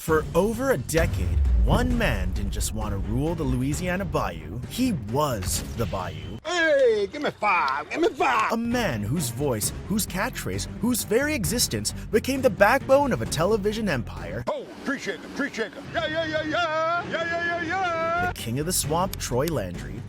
For over a decade, one man didn't just want to rule the Louisiana bayou, he was the bayou. Hey, give me five, give me five! A man whose voice, whose catchphrase, whose very existence became the backbone of a television empire. Oh, tree shaker, yeah, yeah, yeah, yeah, yeah, yeah, yeah, yeah! The king of the swamp, Troy Landry.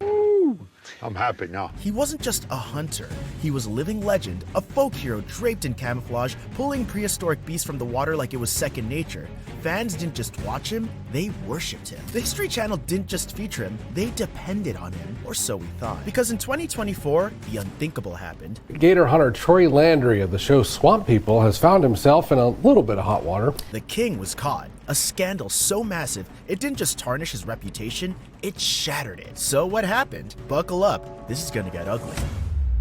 I'm happy now. He wasn't just a hunter, he was a living legend, a folk hero draped in camouflage, pulling prehistoric beasts from the water like it was second nature. Fans didn't just watch him, they worshipped him. The History Channel didn't just feature him, they depended on him, or so we thought. Because in 2024, the unthinkable happened. Gator hunter Troy Landry of the show Swamp People has found himself in a little bit of hot water. The king was caught. A scandal so massive, it didn't just tarnish his reputation, it shattered it. So what happened? Buckle up, this is gonna get ugly.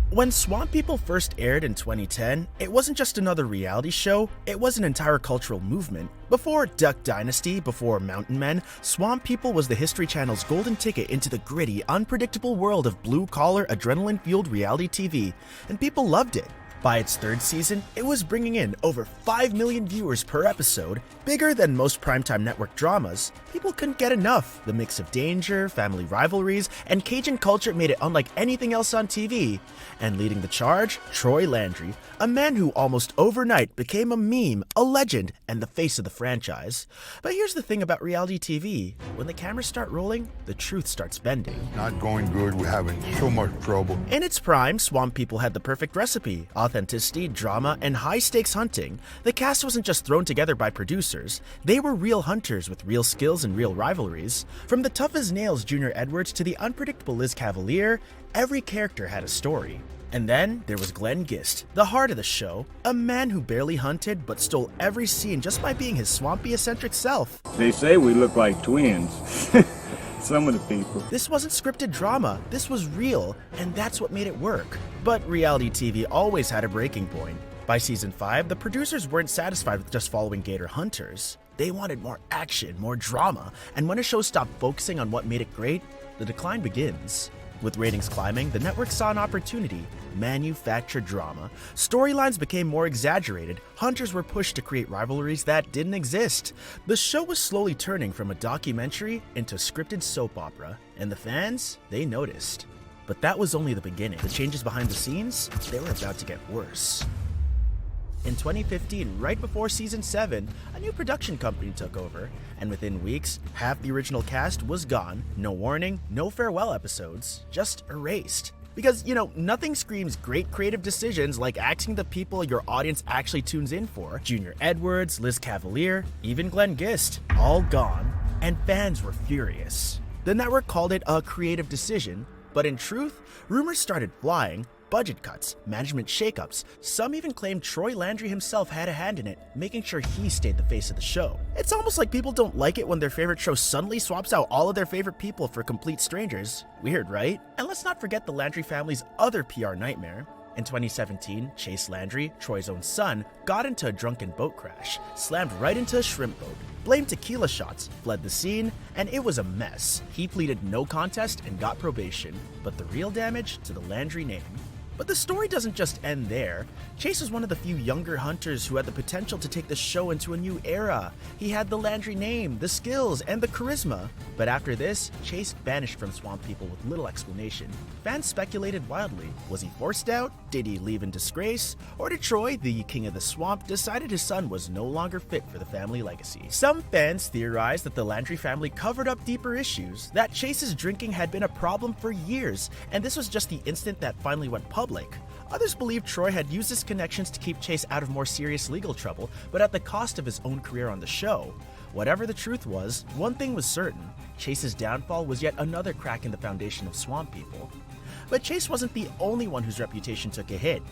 When Swamp People first aired in 2010, it wasn't just another reality show, it was an entire cultural movement. Before Duck Dynasty, before Mountain Men, Swamp People was the History Channel's golden ticket into the gritty, unpredictable world of blue-collar, adrenaline-fueled reality TV, and people loved it. By its third season, it was bringing in over 5 million viewers per episode, bigger than most primetime network dramas. People couldn't get enough. The mix of danger, family rivalries, and Cajun culture made it unlike anything else on TV. And leading the charge, Troy Landry, a man who almost overnight became a meme, a legend, and the face of the franchise. But here's the thing about reality TV. When the cameras start rolling, the truth starts bending. Not going good, we're having so much trouble. In its prime, Swamp People had the perfect recipe. Authenticity, drama, and high-stakes hunting. The cast wasn't just thrown together by producers. They were real hunters with real skills and real rivalries. From the tough-as-nails Junior Edwards to the unpredictable Liz Cavalier, every character had a story. And then there was Glenn Gist, the heart of the show, a man who barely hunted but stole every scene just by being his swampy, eccentric self. They say we look like twins. Some of the people. This wasn't scripted drama, this was real, and that's what made it work. But reality TV always had a breaking point. By season 5, the producers weren't satisfied with just following Gator hunters. They wanted more action, more drama, and when a show stopped focusing on what made it great, the decline begins. With ratings climbing, the network saw an opportunity: manufactured drama. Storylines became more exaggerated, hunters were pushed to create rivalries that didn't exist. The show was slowly turning from a documentary into scripted soap opera, and the fans, they noticed. But that was only the beginning. The changes behind the scenes, they were about to get worse. In 2015, right before season 7, a new production company took over, and within weeks, half the original cast was gone. No warning, no farewell episodes, just erased. Because, nothing screams great creative decisions like acting the people your audience actually tunes in for. Junior Edwards, Liz Cavalier, even Glenn Gist, all gone, and fans were furious. The network called it a creative decision, but in truth, rumors started flying. Budget cuts, management shakeups. Some even claimed Troy Landry himself had a hand in it, making sure he stayed the face of the show. It's almost like people don't like it when their favorite show suddenly swaps out all of their favorite people for complete strangers. Weird, right? And let's not forget the Landry family's other PR nightmare. In 2017, Chase Landry, Troy's own son, got into a drunken boat crash, slammed right into a shrimp boat, blamed tequila shots, fled the scene, and it was a mess. He pleaded no contest and got probation, but the real damage to the Landry name. But the story doesn't just end there. Chase was one of the few younger hunters who had the potential to take the show into a new era. He had the Landry name, the skills, and the charisma. But after this, Chase vanished from Swamp People with little explanation. Fans speculated wildly. Was he forced out? Did he leave in disgrace? Or did Troy, the king of the swamp, decided his son was no longer fit for the family legacy? Some fans theorized that the Landry family covered up deeper issues, that Chase's drinking had been a problem for years, and this was just the instant that finally went public. Others believe Troy had used his connections to keep Chase out of more serious legal trouble, but at the cost of his own career on the show. Whatever the truth was, one thing was certain: Chase's downfall was yet another crack in the foundation of Swamp People. But Chase wasn't the only one whose reputation took a hit.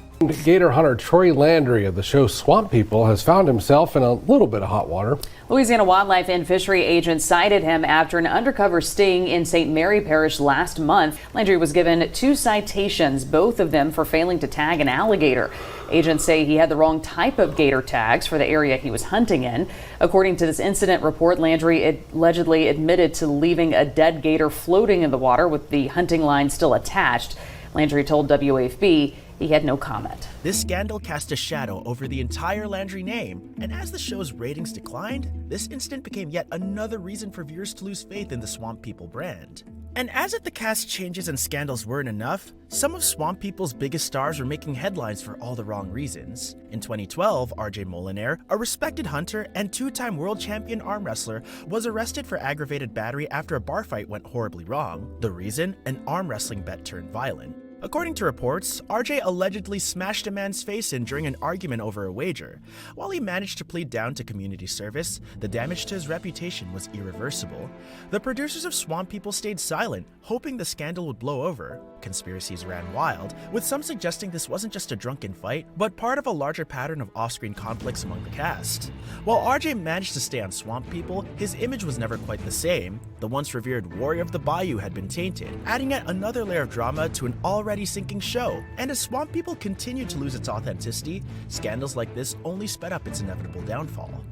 Gator hunter Troy Landry of the show Swamp People has found himself in a little bit of hot water. Louisiana wildlife and fishery agents cited him after an undercover sting in St. Mary Parish last month. Landry was given 2 citations, both of them for failing to tag an alligator. Agents say he had the wrong type of gator tags for the area he was hunting in. According to this incident report, Landry allegedly admitted to leaving a dead gator floating in the water with the hunting line still attached. Landry told WAFB He had no comment. This scandal cast a shadow over the entire Landry name, and as the show's ratings declined, this incident became yet another reason for viewers to lose faith in the Swamp People brand. And as if the cast changes and scandals weren't enough, some of Swamp People's biggest stars were making headlines for all the wrong reasons. In 2012, RJ Molinaire, a respected hunter and two-time world champion arm wrestler, was arrested for aggravated battery after a bar fight went horribly wrong. The reason? An arm wrestling bet turned violent. According to reports, RJ allegedly smashed a man's face in during an argument over a wager. While he managed to plead down to community service, the damage to his reputation was irreversible. The producers of Swamp People stayed silent, hoping the scandal would blow over. Conspiracies ran wild, with some suggesting this wasn't just a drunken fight, but part of a larger pattern of off-screen conflicts among the cast. While RJ managed to stay on Swamp People, his image was never quite the same. The once revered warrior of the bayou had been tainted, adding yet another layer of drama to an already sinking show. And as Swamp People continued to lose its authenticity, scandals like this only sped up its inevitable downfall.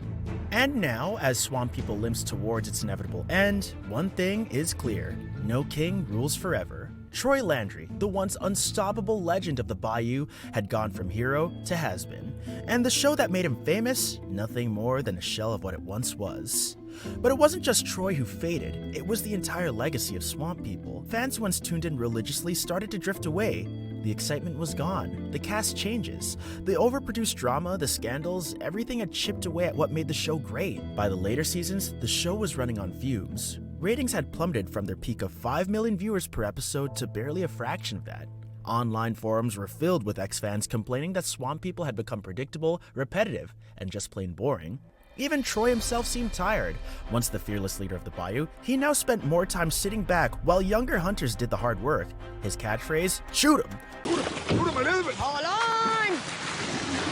And now, as Swamp People limps towards its inevitable end, one thing is clear: no king rules forever. Troy Landry, the once unstoppable legend of the bayou, had gone from hero to has-been, and the show that made him famous, nothing more than a shell of what it once was. But it wasn't just Troy who faded, it was the entire legacy of Swamp People. Fans who once tuned in religiously started to drift away. The excitement was gone, the cast changes, the overproduced drama, the scandals, everything had chipped away at what made the show great. By the later seasons, the show was running on fumes. Ratings had plummeted from their peak of 5 million viewers per episode to barely a fraction of that. Online forums were filled with ex-fans complaining that Swamp People had become predictable, repetitive, and just plain boring. Even Troy himself seemed tired. Once the fearless leader of the bayou, he now spent more time sitting back while younger hunters did the hard work. His catchphrase, "Shoot him!" Shoot him, Elizabeth! Hold on!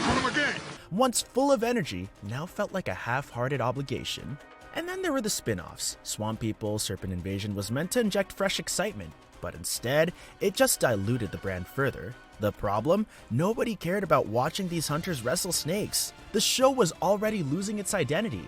Shoot him again! Once full of energy, now felt like a half-hearted obligation. And then there were the spin-offs. Swamp People, Serpent Invasion was meant to inject fresh excitement, but instead, it just diluted the brand further. The problem? Nobody cared about watching these hunters wrestle snakes. The show was already losing its identity.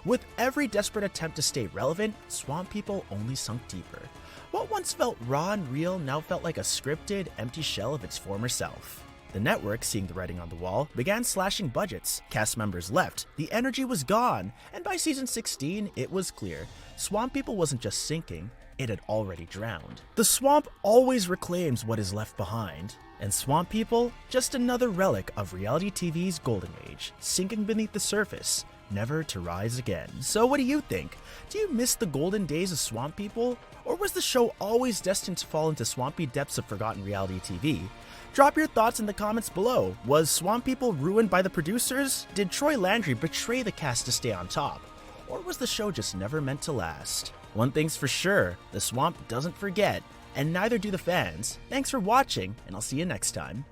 With every desperate attempt to stay relevant, Swamp People only sunk deeper. What once felt raw and real now felt like a scripted, empty shell of its former self. The network, seeing the writing on the wall, began slashing budgets. Cast members left, the energy was gone, and by season 16, it was clear. Swamp People wasn't just sinking, it had already drowned. The swamp always reclaims what is left behind, and Swamp People, just another relic of reality TV's golden age, sinking beneath the surface, never to rise again. So what do you think? Do you miss the golden days of Swamp People? Or was the show always destined to fall into swampy depths of forgotten reality TV? Drop your thoughts in the comments below. Was Swamp People ruined by the producers? Did Troy Landry betray the cast to stay on top? Or was the show just never meant to last? One thing's for sure, the swamp doesn't forget, and neither do the fans. Thanks for watching, and I'll see you next time.